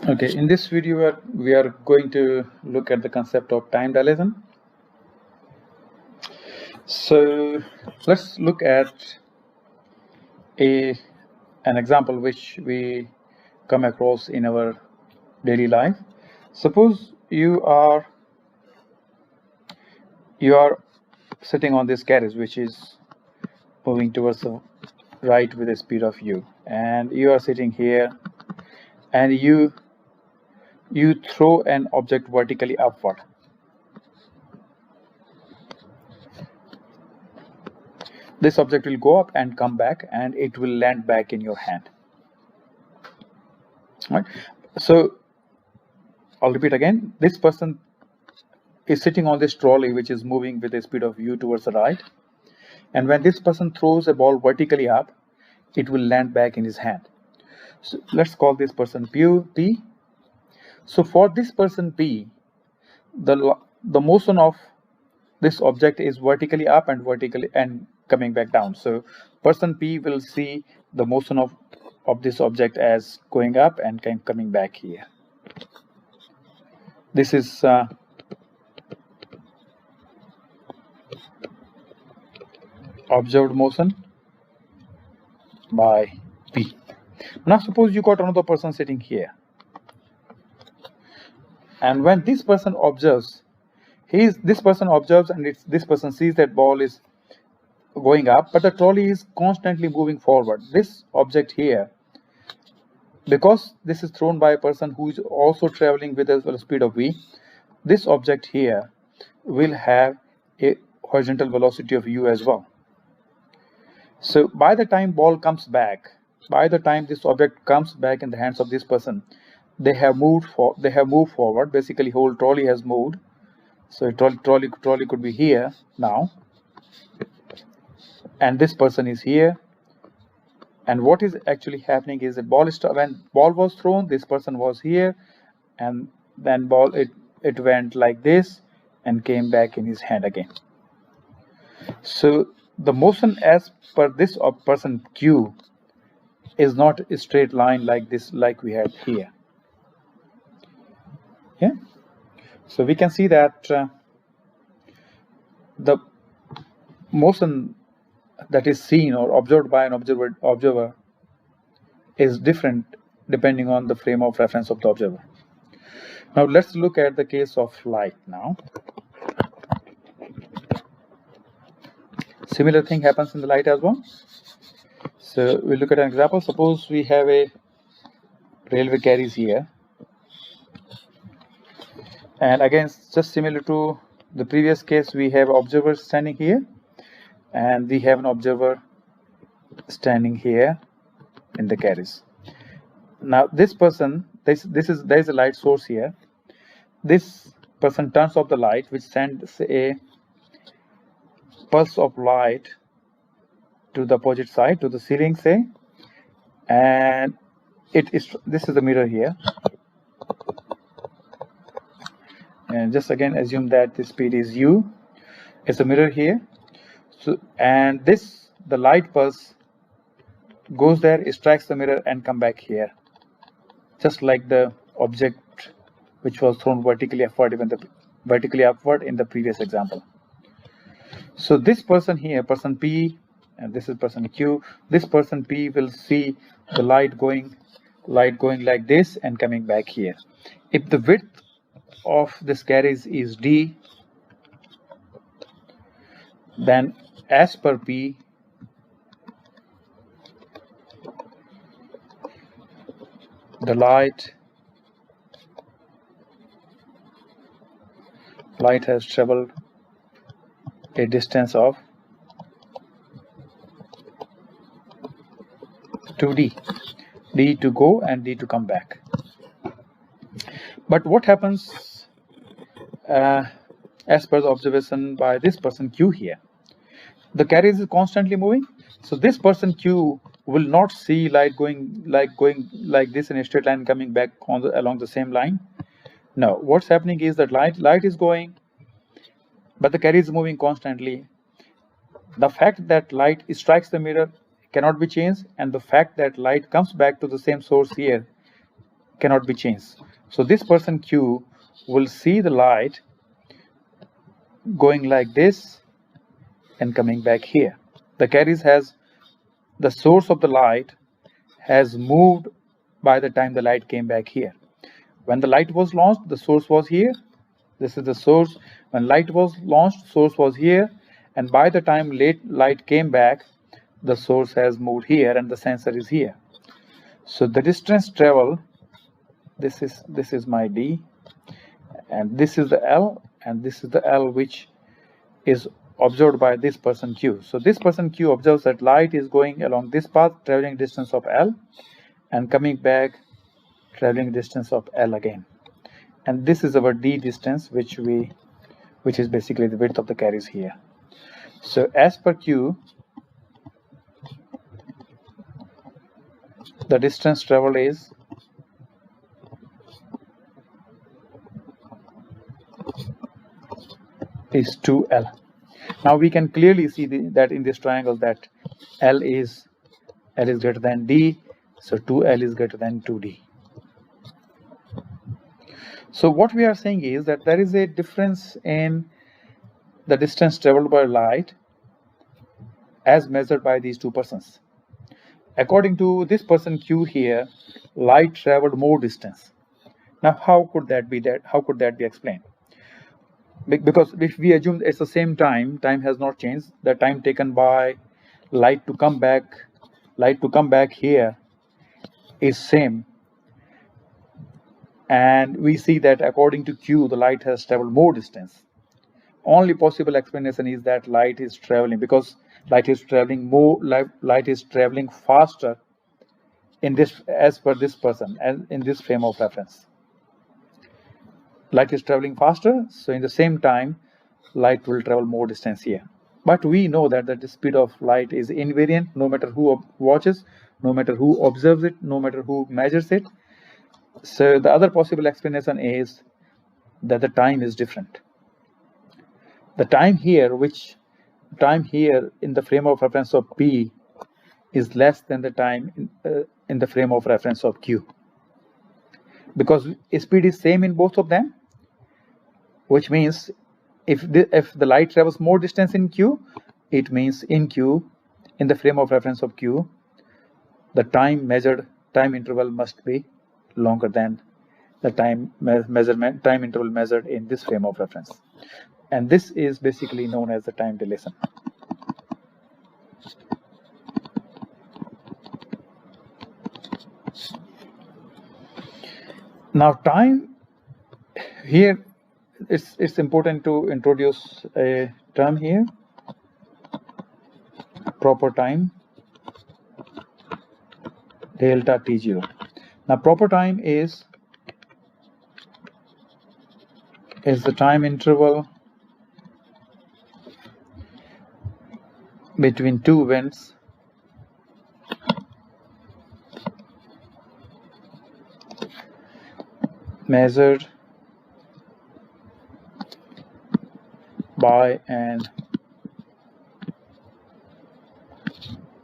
Okay, in this video we are going to look at the concept of time dilation. So let's look at an example which we come across in our daily life. Suppose you are sitting on this carriage which is moving towards the right with the speed of u, and you are sitting here and you throw an object vertically upward. This object will go up and come back, and it will land back in your hand. Right? So I'll repeat again. This person is sitting on this trolley which is moving with a speed of u towards the right, and when this person throws a ball vertically up, it will land back in his hand. So let's call this person P. So for this person P, the motion of this object is vertically up and vertically and coming back down. So person P will see the motion of this object as going up and coming back here. This is observed motion by P. Now suppose you got another person sitting here, and when this person observes, this person observes and this person sees that ball is going up, but the trolley is constantly moving forward. This object here, because this is thrown by a person who is also traveling with a speed of v, this object here will have a horizontal velocity of u as well. So by the time ball comes back, by the time this object comes back in the hands of this person, they have moved forward. Basically, whole trolley has moved. So trolley could be here now, and this person is here. And what is actually happening is that when ball was thrown, this person was here, and then it went like this and came back in his hand again. So the motion as per this person Q is not a straight line like this, like we had here. Yeah. So we can see that the motion that is seen or observed by an observer is different depending on the frame of reference of the observer. Now let's look at the case of light now. Similar thing happens in the light as well. So we look at an example. Suppose we have a railway carriage here, and again, just similar to the previous case, we have observers standing here, and we have an observer standing here in the carriage. Now this person, there is a light source here. This person turns off the light, which sends a pulse of light to the opposite side, to the ceiling, say, and this is the mirror here. And just again assume that the speed is u. It's a mirror here. So, and the light pulse goes there, it strikes the mirror and come back here, just like the object which was thrown vertically upward in the previous example. So this person here, person P, and this is person Q. This person P will see the light going like this and coming back here. If the width of this carriage is d, then as per P, the light has traveled a distance of 2d, d to go and d to come back. But what happens as per the observation by this person Q here? The carriage is constantly moving, so this person Q will not see light going like this in a straight line coming back along the same line. No, what's happening is that light is going, but the carriage is moving constantly. The fact that light strikes the mirror cannot be changed, and the fact that light comes back to the same source here cannot be changed. So this person Q will see the light going like this and coming back here. The carriage has, the source of the light has moved by the time the light came back here. When the light was launched, the source was here. This is the source. When light was launched, source was here, and by the time light came back, the source has moved here and the sensor is here. So the distance traveled, this is my D, and this is the L, and this is the L which is observed by this person Q. So this person Q observes that light is going along this path, traveling distance of L, and coming back, traveling distance of L again. And this is our D distance, which is basically the width of the carriage here. So as per Q, the distance traveled is is 2L. Now we can clearly see that in this triangle that L is greater than D, so 2L is greater than 2D. So what we are saying is that there is a difference in the distance traveled by light as measured by these two persons. According to this person Q here, light traveled more distance. Now how could that be explained? Because if we assume it's the same time has not changed. The time taken by light to come back here is same, and we see that according to Q, the light has traveled more distance. Only possible explanation is that light is traveling, because light is traveling faster in this, as per this person, as in this frame of reference. Light is traveling faster, so in the same time, light will travel more distance here. But we know that the speed of light is invariant, no matter who watches, no matter who observes it, no matter who measures it. So the other possible explanation is that the time is different. The time here in the frame of reference of P is less than the time in the frame of reference of Q, because speed is same in both of them, which means if the light travels more distance in Q, it means in Q, in the frame of reference of Q, the time interval must be longer than the time interval measured in this frame of reference. And this is basically known as the time dilation. Now time here, it's important to introduce a term here, proper time, delta T0. Now proper time is the time interval between two events measured by an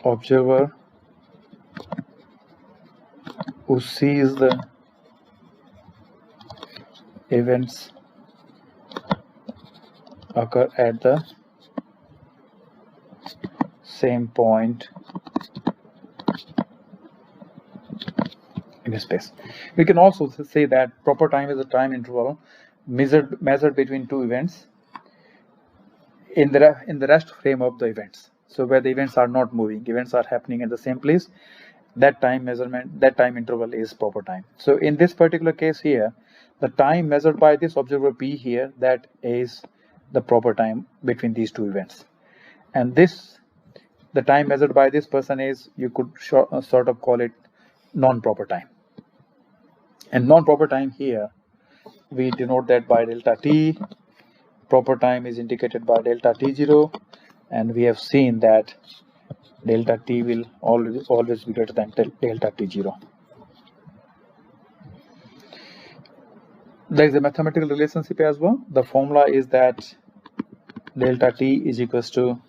observer who sees the events occur at the same point in space. We can also say that proper time is a time interval measured between two events in the rest frame of the events. So where the events are not moving, events are happening in the same place, that time interval is proper time. So in this particular case here, the time measured by this observer P here, that is the proper time between these two events. And the time measured by this person is, you could sort of call it non-proper time. And non-proper time here, we denote that by delta T. Proper time is indicated by delta T0, and we have seen that delta T will always be greater than delta T0. There is a mathematical relationship as well. The formula is that delta T is equals to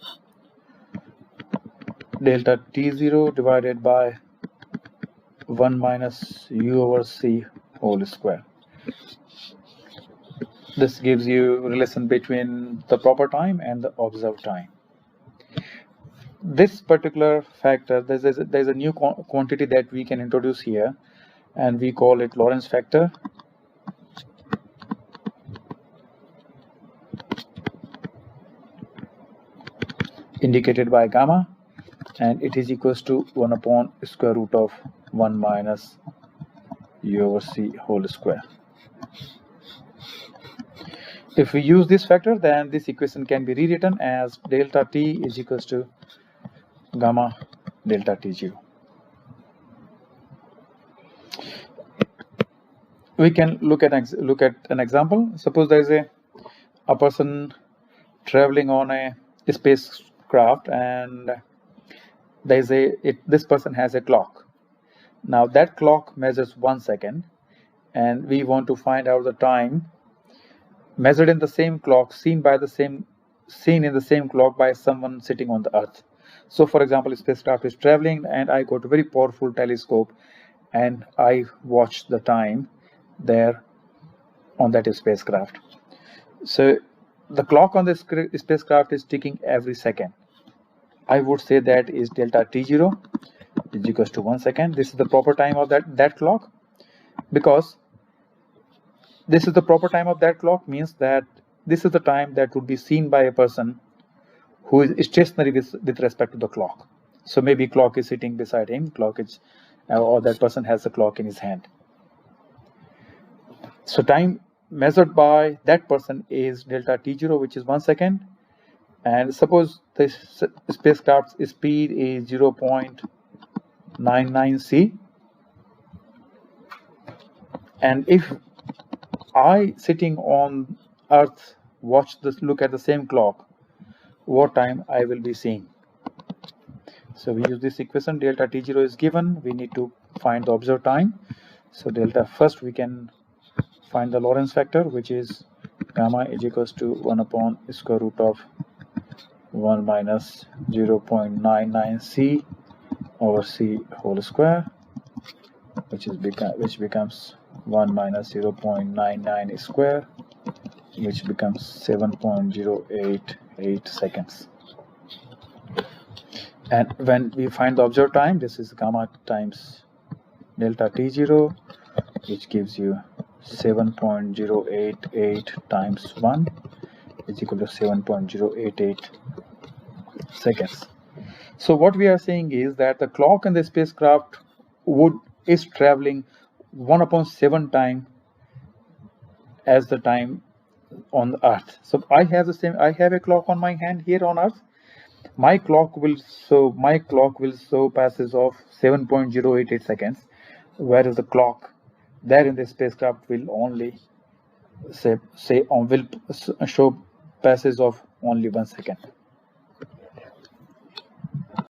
delta T0 divided by 1 minus u over c whole square. This gives you relation between the proper time and the observed time. This particular factor, there's a new quantity that we can introduce here, and we call it Lorentz factor. Indicated by gamma, and it is equals to 1 upon square root of 1 minus u over c whole square. If we use this factor, then this equation can be rewritten as delta t is equals to gamma delta t0. We can look at an example. Suppose there is a person traveling on a spacecraft, and this person has a clock. Now that clock measures 1 second, and we want to find out the time measured in the same clock, seen in the same clock by someone sitting on the earth. So for example, a spacecraft is traveling, and I got a very powerful telescope, and I watch the time there on that spacecraft. So the clock on the spacecraft is ticking every second. I would say that is delta t0 is equals to 1 second. This is the proper time of that clock. Because this is the proper time of that clock means that this is the time that would be seen by a person who is stationary with respect to the clock. So maybe clock is sitting beside him, or that person has the clock in his hand. So time measured by that person is delta t0, which is 1 second. And suppose the spacecraft's speed is 0.99 c. And if I, sitting on Earth, look at the same clock, what time I will be seeing? So we use this equation. Delta t0 is given. We need to find the observed time. So first we can find the Lorentz factor, which is gamma is equals to 1 upon square root of 1 minus 0.99 c over c whole square, which becomes 1 minus 0.99 square, which becomes 7.088 seconds. And when we find the observed time, this is gamma times delta t0, which gives you 7.088 times 1 is equal to 7.088 seconds. So what we are saying is that the clock in the spacecraft is traveling 1 upon 7 time as the time on the Earth. So I have a clock on my hand here on Earth. My clock will show passes of 7.088 seconds, whereas the clock there in the spacecraft will only show passes of only 1 second.